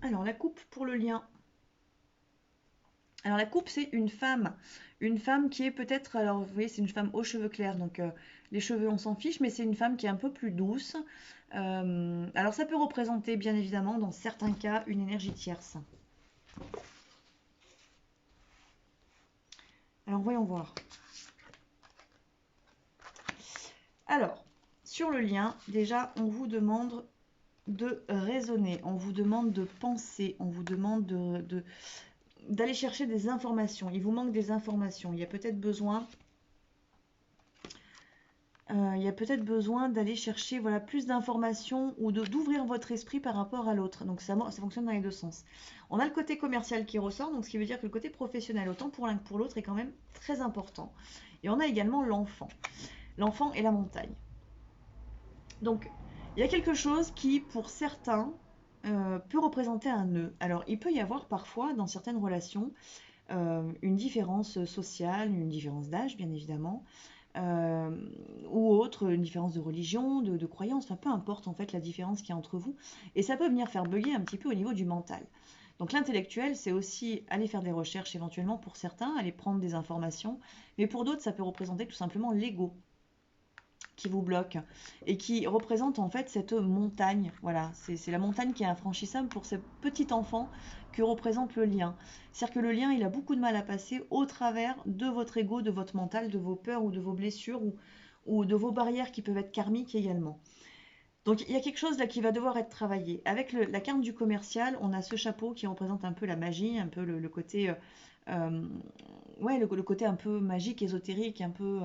Alors la coupe pour le lien. Alors la coupe c'est une femme qui est peut-être, alors vous voyez c'est une femme aux cheveux clairs, donc les cheveux on s'en fiche, mais c'est une femme qui est un peu plus douce. Alors ça peut représenter bien évidemment dans certains cas une énergie tierce. Alors Alors, voyons voir. Alors, sur le lien, déjà, on vous demande de raisonner, on vous demande de penser, on vous demande d'aller chercher des informations. Il vous manque des informations. Il y a peut-être besoin d'aller chercher voilà, plus d'informations ou d'ouvrir votre esprit par rapport à l'autre. Donc ça fonctionne dans les deux sens. On a le côté commercial qui ressort, donc ce qui veut dire que le côté professionnel, autant pour l'un que pour l'autre, est quand même très important. Et on a également l'enfant. L'enfant et la montagne. Donc, il y a quelque chose qui, pour certains, peut représenter un nœud. Alors, il peut y avoir parfois, dans certaines relations, une différence sociale, une différence d'âge, bien évidemment, ou autre, une différence de religion, de croyance, enfin, peu importe en fait la différence qu'il y a entre vous. Et ça peut venir faire bugger un petit peu au niveau du mental. Donc l'intellectuel, c'est aussi aller faire des recherches éventuellement pour certains, aller prendre des informations, mais pour d'autres, ça peut représenter tout simplement l'ego qui vous bloque et qui représente en fait cette montagne. Voilà, c'est la montagne qui est infranchissable pour ce petit enfant que représente le lien. C'est-à-dire que le lien, il a beaucoup de mal à passer au travers de votre ego, de votre mental, de vos peurs ou de vos blessures ou de vos barrières qui peuvent être karmiques également. Donc il y a quelque chose là qui va devoir être travaillé. Avec la carte du commercial, on a ce chapeau qui représente un peu la magie, un peu le côté, ouais, le côté un peu magique, ésotérique, un peu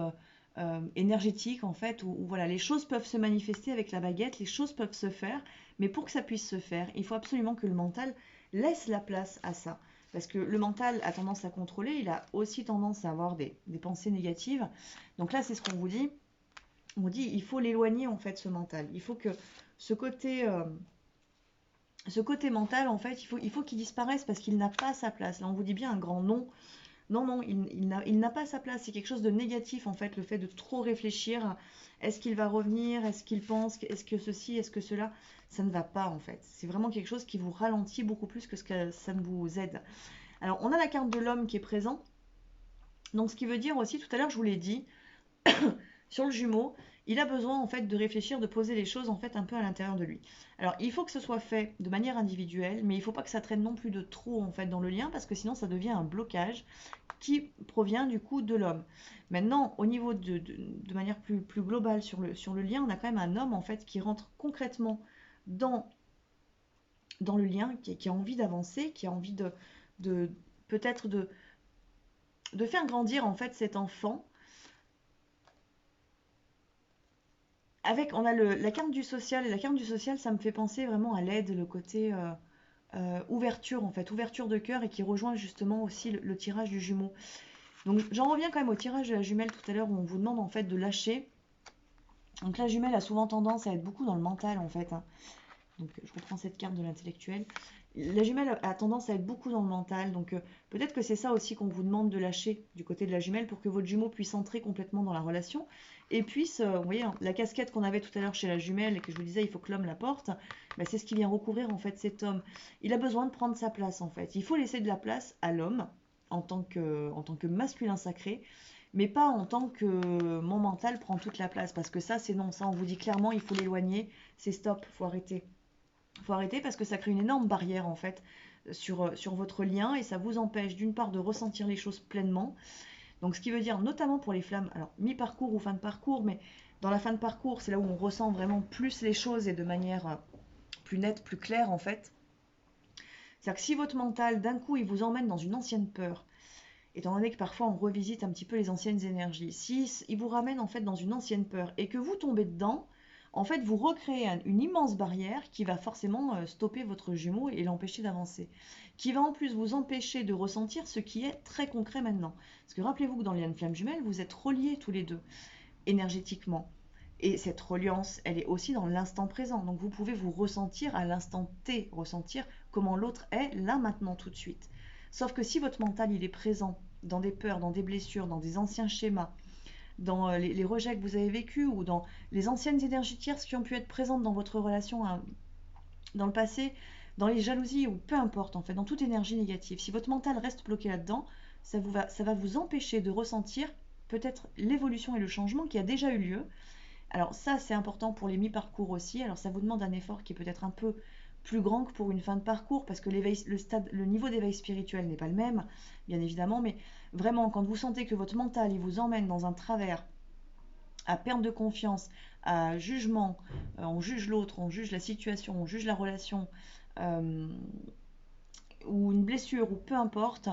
énergétique en fait, où voilà, les choses peuvent se manifester avec la baguette, les choses peuvent se faire, mais pour que ça puisse se faire, il faut absolument que le mental laisse la place à ça. Parce que le mental a tendance à contrôler, il a aussi tendance à avoir des pensées négatives. Donc là, c'est ce qu'on vous dit. On vous dit, il faut l'éloigner en fait, ce mental. Il faut que ce côté mental, en fait, il faut qu'il disparaisse parce qu'il n'a pas sa place. Là, on vous dit bien un grand non. Non, non, il n'a pas sa place. C'est quelque chose de négatif, en fait, le fait de trop réfléchir. Est-ce qu'il va revenir? Est-ce qu'il pense? Est-ce que ceci? Est-ce que cela? Ça ne va pas, en fait. C'est vraiment quelque chose qui vous ralentit beaucoup plus que ce que ça ne vous aide. Alors, on a la carte de l'homme qui est présent. Donc, ce qui veut dire aussi, tout à l'heure, je vous l'ai dit, sur le jumeau, il a besoin en fait de réfléchir, de poser les choses en fait un peu à l'intérieur de lui. Alors il faut que ce soit fait de manière individuelle, mais il ne faut pas que ça traîne non plus de trop en fait dans le lien parce que sinon ça devient un blocage qui provient du coup de l'homme. Maintenant, au niveau de manière plus globale sur le lien, on a quand même un homme en fait qui rentre concrètement dans le lien, qui a envie d'avancer, qui a envie de peut-être de faire grandir en fait cet enfant. On a la carte du social, et la carte du social, ça me fait penser vraiment à l'aide, le côté ouverture en fait, ouverture de cœur et qui rejoint justement aussi le tirage du jumeau. Donc j'en reviens quand même au tirage de la jumelle tout à l'heure où on vous demande en fait de lâcher. Donc la jumelle a souvent tendance à être beaucoup dans le mental en fait, hein. Donc je reprends cette carte de l'intellectuel. La jumelle a tendance à être beaucoup dans le mental, donc peut-être que c'est ça aussi qu'on vous demande de lâcher du côté de la jumelle pour que votre jumeau puisse entrer complètement dans la relation et puisse, vous voyez, la casquette qu'on avait tout à l'heure chez la jumelle et que je vous disais il faut que l'homme la porte, bah, c'est ce qui vient recouvrir en fait cet homme. Il a besoin de prendre sa place en fait. Il faut laisser de la place à l'homme en tant que masculin sacré, mais pas en tant que mon mental prend toute la place parce que ça c'est non, ça on vous dit clairement il faut l'éloigner, c'est stop, faut arrêter. Il faut arrêter parce que ça crée une énorme barrière en fait sur votre lien et ça vous empêche d'une part de ressentir les choses pleinement. Donc ce qui veut dire notamment pour les flammes, alors mi-parcours ou fin de parcours, mais dans la fin de parcours c'est là où on ressent vraiment plus les choses et de manière plus nette, plus claire en fait. C'est-à-dire que si votre mental d'un coup il vous emmène dans une ancienne peur, étant donné que parfois on revisite un petit peu les anciennes énergies, si il vous ramène en fait dans une ancienne peur et que vous tombez dedans, en fait, vous recréez une immense barrière qui va forcément stopper votre jumeau et l'empêcher d'avancer. Qui va en plus vous empêcher de ressentir ce qui est très concret maintenant. Parce que rappelez-vous que dans les flammes jumelles, vous êtes reliés tous les deux, énergétiquement. Et cette reliance, elle est aussi dans l'instant présent. Donc vous pouvez vous ressentir à l'instant T, ressentir comment l'autre est là maintenant tout de suite. Sauf que si votre mental, il est présent dans des peurs, dans des blessures, dans des anciens schémas, dans les rejets que vous avez vécus ou dans les anciennes énergies tierces qui ont pu être présentes dans votre relation dans le passé, dans les jalousies ou peu importe en fait, dans toute énergie négative. Si votre mental reste bloqué là-dedans, ça va vous empêcher de ressentir peut-être l'évolution et le changement qui a déjà eu lieu. Alors ça c'est important pour les mi-parcours aussi, alors ça vous demande un effort qui est peut-être un peu plus grand que pour une fin de parcours, parce que le niveau d'éveil spirituel n'est pas le même, bien évidemment, mais vraiment, quand vous sentez que votre mental, il vous emmène dans un travers, à perte de confiance, à jugement, on juge l'autre, on juge la situation, on juge la relation, euh, ou une blessure, ou peu importe,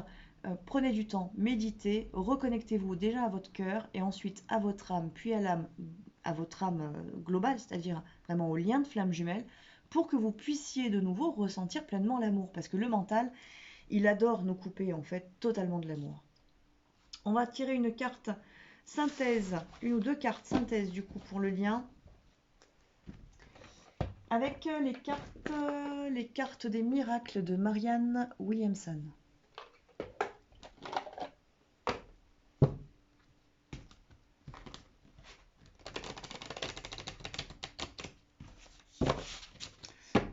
prenez du temps, méditez, reconnectez-vous déjà à votre cœur et ensuite à votre âme, puis à votre âme globale, c'est-à-dire vraiment au lien de flamme jumelle, pour que vous puissiez de nouveau ressentir pleinement l'amour. Parce que le mental, il adore nous couper en fait totalement de l'amour. On va tirer une carte synthèse, une ou deux cartes synthèse du coup pour le lien. Avec les cartes des miracles de Marianne Williamson.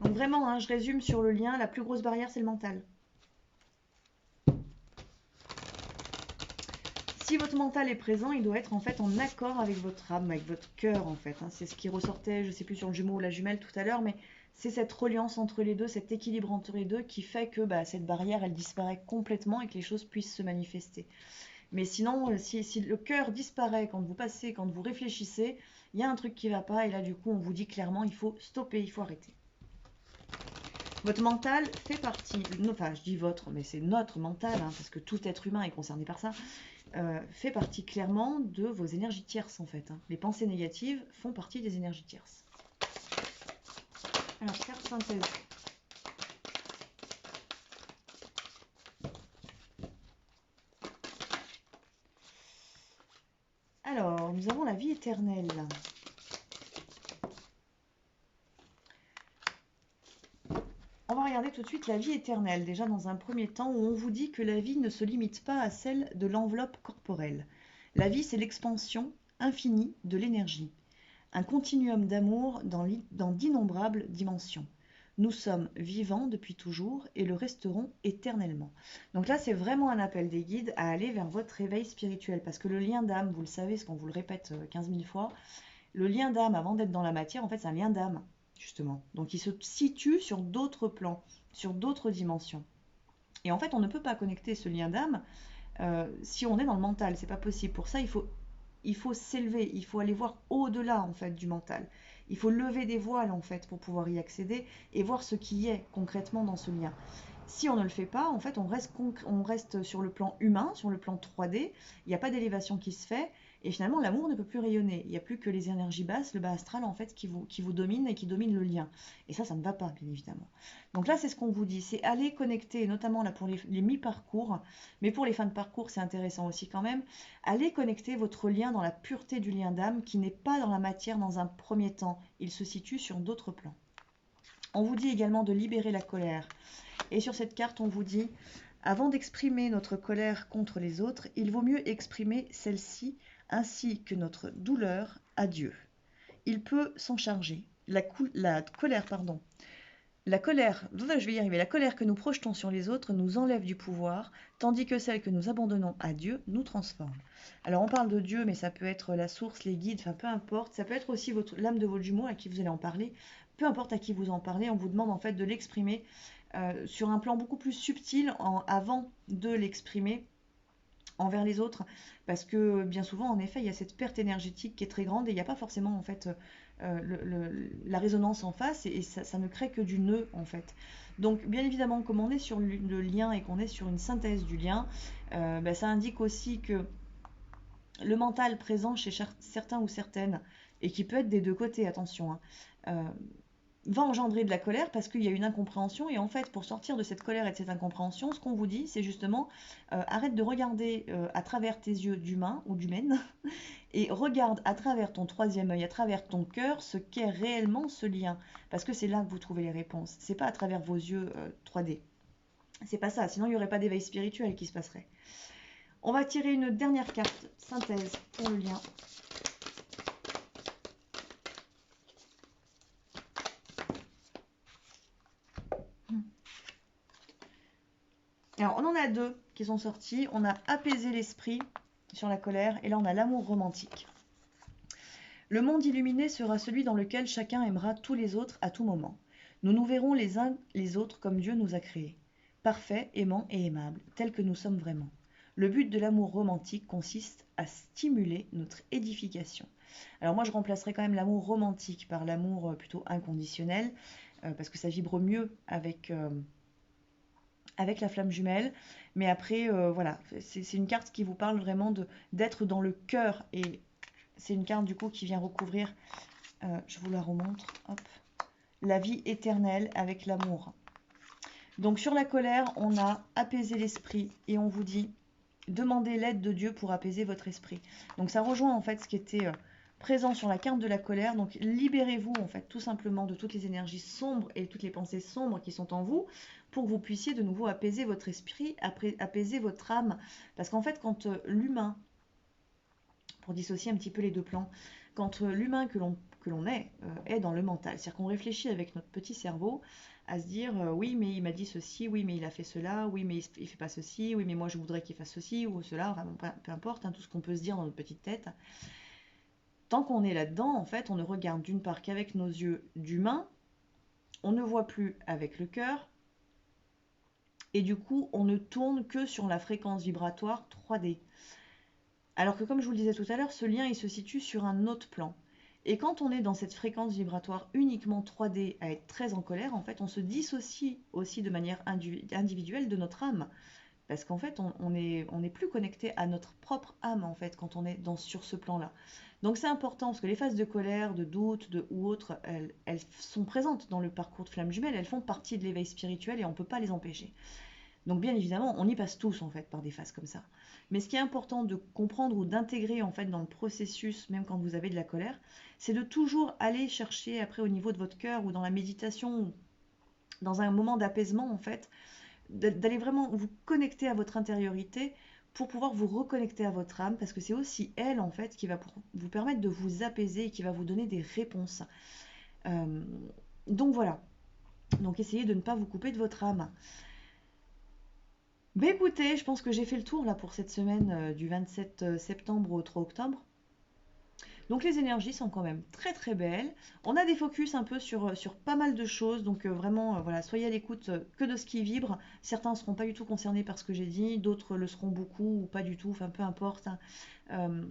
Donc vraiment, hein, je résume sur le lien, la plus grosse barrière, c'est le mental. Si votre mental est présent, il doit être en fait en accord avec votre âme, avec votre cœur en fait. Hein. C'est ce qui ressortait, je ne sais plus sur le jumeau ou la jumelle tout à l'heure, mais c'est cette reliance entre les deux, cet équilibre entre les deux qui fait que cette barrière, elle disparaît complètement et que les choses puissent se manifester. Mais sinon, si le cœur disparaît quand vous passez, quand vous réfléchissez, il y a un truc qui ne va pas et là du coup on vous dit clairement il faut stopper, il faut arrêter. Votre mental fait partie, enfin je dis votre, mais c'est notre mental, hein, parce que tout être humain est concerné par ça, fait partie clairement de vos énergies tierces en fait. Hein. Les pensées négatives font partie des énergies tierces. Alors, carte synthèse. Alors, nous avons la vie éternelle. On va regarder tout de suite la vie éternelle, déjà dans un premier temps, où on vous dit que la vie ne se limite pas à celle de l'enveloppe corporelle. La vie, c'est l'expansion infinie de l'énergie. Un continuum d'amour dans d'innombrables dimensions. Nous sommes vivants depuis toujours et le resterons éternellement. Donc là, c'est vraiment un appel des guides à aller vers votre réveil spirituel. Parce que le lien d'âme, vous le savez, ce qu'on vous le répète 15 000 fois, le lien d'âme, avant d'être dans la matière, en fait, c'est un lien d'âme, justement. Donc il se situe sur d'autres plans, sur d'autres dimensions. Et en fait, on ne peut pas connecter ce lien d'âme si on est dans le mental. C'est pas possible. Pour ça, il faut s'élever, il faut aller voir au-delà en fait du mental. Il faut lever des voiles en fait pour pouvoir y accéder et voir ce qui est concrètement dans ce lien. Si on ne le fait pas, en fait, on reste sur le plan humain, sur le plan 3D, il n'y a pas d'élévation qui se fait, et finalement, l'amour ne peut plus rayonner. Il n'y a plus que les énergies basses, le bas astral, en fait, qui vous domine et qui domine le lien. Et ça ne va pas, bien évidemment. Donc là, c'est ce qu'on vous dit, c'est aller connecter, notamment là pour les mi-parcours, mais pour les fins de parcours, c'est intéressant aussi quand même, aller connecter votre lien dans la pureté du lien d'âme, qui n'est pas dans la matière dans un premier temps. Il se situe sur d'autres plans. On vous dit également de libérer la colère. Et sur cette carte, on vous dit, avant d'exprimer notre colère contre les autres, il vaut mieux exprimer celle-ci ainsi que notre douleur à Dieu. Il peut s'en charger. La colère, je vais y arriver, la colère que nous projetons sur les autres nous enlève du pouvoir, tandis que celle que nous abandonnons à Dieu nous transforme. Alors on parle de Dieu, mais ça peut être la source, les guides, enfin peu importe. Ça peut être aussi l'âme de votre jumeau à qui vous allez en parler. Peu importe à qui vous en parlez, on vous demande en fait de l'exprimer sur un plan beaucoup plus subtil avant de l'exprimer envers les autres, parce que bien souvent, en effet, il y a cette perte énergétique qui est très grande et il n'y a pas forcément en fait la résonance en face et ça ne crée que du nœud en fait. Donc bien évidemment, comme on est sur le lien et qu'on est sur une synthèse du lien, ça indique aussi que le mental présent chez certains ou certaines, et qui peut être des deux côtés, attention, hein, va engendrer de la colère parce qu'il y a une incompréhension et en fait pour sortir de cette colère et de cette incompréhension, ce qu'on vous dit c'est justement arrête de regarder à travers tes yeux d'humain ou d'humaine et regarde à travers ton troisième œil, à travers ton cœur ce qu'est réellement ce lien parce que c'est là que vous trouvez les réponses, c'est pas à travers vos yeux 3D, c'est pas ça, sinon il n'y aurait pas d'éveil spirituel qui se passerait. On va tirer une dernière carte synthèse pour le lien. Alors, on en a deux qui sont sortis. On a apaisé l'esprit sur la colère et là, on a l'amour romantique. Le monde illuminé sera celui dans lequel chacun aimera tous les autres à tout moment. Nous nous verrons les uns les autres comme Dieu nous a créés, parfaits, aimants et aimables, tels que nous sommes vraiment. Le but de l'amour romantique consiste à stimuler notre édification. Alors moi, je remplacerais quand même l'amour romantique par l'amour plutôt inconditionnel, parce que ça vibre mieux avec la flamme jumelle. Mais après, voilà, c'est une carte qui vous parle vraiment d'être dans le cœur. Et c'est une carte du coup qui vient recouvrir, je vous la remontre, hop, la vie éternelle avec l'amour. Donc sur la colère, on a apaisé l'esprit et on vous dit demandez l'aide de Dieu pour apaiser votre esprit. Donc ça rejoint en fait ce qui était présent sur la carte de la colère. Donc libérez-vous en fait tout simplement de toutes les énergies sombres et toutes les pensées sombres qui sont en vous pour que vous puissiez de nouveau apaiser votre esprit, apaiser votre âme. Parce qu'en fait quand l'humain, pour dissocier un petit peu les deux plans, quand l'humain que l'on est dans le mental, c'est-à-dire qu'on réfléchit avec notre petit cerveau à se dire oui mais il m'a dit ceci, oui mais il a fait cela, oui mais il fait pas ceci, oui mais moi je voudrais qu'il fasse ceci ou cela, vraiment peu importe, hein, tout ce qu'on peut se dire dans notre petite tête. Tant qu'on est là-dedans, en fait, on ne regarde d'une part qu'avec nos yeux d'humain, on ne voit plus avec le cœur, et du coup on ne tourne que sur la fréquence vibratoire 3D. Alors que comme je vous le disais tout à l'heure, ce lien il se situe sur un autre plan. Et quand on est dans cette fréquence vibratoire uniquement 3D à être très en colère, en fait, on se dissocie aussi de manière individuelle de notre âme. Parce qu'en fait, on est plus connecté à notre propre âme, en fait, quand on est sur ce plan-là. Donc c'est important, parce que les phases de colère, de doute ou autres, elles sont présentes dans le parcours de flamme jumelle, elles font partie de l'éveil spirituel et on ne peut pas les empêcher. Donc bien évidemment, on y passe tous en fait par des phases comme ça. Mais ce qui est important de comprendre ou d'intégrer en fait dans le processus, même quand vous avez de la colère, c'est de toujours aller chercher après au niveau de votre cœur ou dans la méditation, ou dans un moment d'apaisement en fait, d'aller vraiment vous connecter à votre intériorité pour pouvoir vous reconnecter à votre âme, parce que c'est aussi elle en fait qui va vous permettre de vous apaiser et qui va vous donner des réponses. Euh, donc voilà, donc essayez de ne pas vous couper de votre âme. Ben écoutez, je pense que j'ai fait le tour là pour cette semaine du 27 septembre au 3 octobre. Donc les énergies sont quand même très très belles. On a des focus un peu sur pas mal de choses, donc vraiment voilà, soyez à l'écoute que de ce qui vibre. Certains ne seront pas du tout concernés par ce que j'ai dit, d'autres le seront beaucoup ou pas du tout, enfin peu importe, hein. Euh,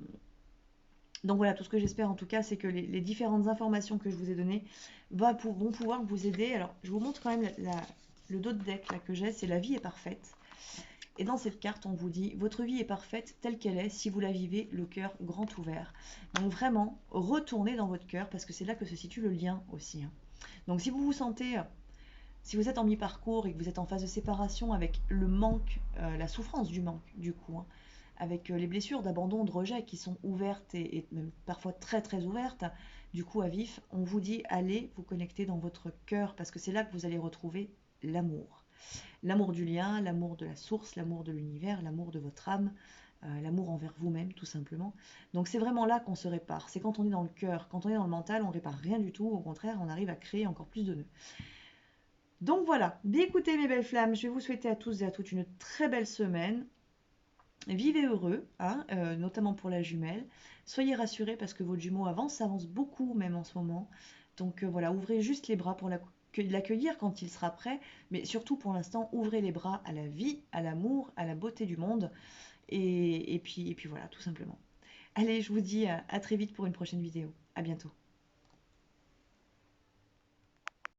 donc voilà, tout ce que j'espère en tout cas, c'est que les différentes informations que je vous ai données vont pouvoir vous aider. Alors je vous montre quand même le dos de deck là, que j'ai, c'est la vie est parfaite. Et dans cette carte, on vous dit, votre vie est parfaite telle qu'elle est si vous la vivez le cœur grand ouvert. Donc vraiment, retournez dans votre cœur parce que c'est là que se situe le lien aussi, hein. Donc si vous vous sentez, si vous êtes en mi-parcours et que vous êtes en phase de séparation avec le manque, la souffrance du manque du coup, hein, avec les blessures d'abandon, de rejet qui sont ouvertes et même parfois très très ouvertes, du coup à vif, on vous dit allez vous connecter dans votre cœur parce que c'est là que vous allez retrouver l'amour. L'amour du lien, l'amour de la source, l'amour de l'univers, l'amour de votre âme, l'amour envers vous-même tout simplement. Donc c'est vraiment là qu'on se répare. C'est quand on est dans le cœur. Quand on est dans le mental, on ne répare rien du tout. Au contraire, on arrive à créer encore plus de nœuds. Donc voilà, bien écoutez mes belles flammes, je vais vous souhaiter à tous et à toutes une très belle semaine. Vivez heureux, hein, notamment pour la jumelle. Soyez rassurés parce que votre jumeau avance beaucoup même en ce moment. Donc voilà, ouvrez juste les bras pour l'accueillir quand il sera prêt. Mais surtout pour l'instant, ouvrez les bras à la vie, à l'amour, à la beauté du monde. Et puis voilà, tout simplement. Allez, je vous dis à très vite pour une prochaine vidéo. À bientôt.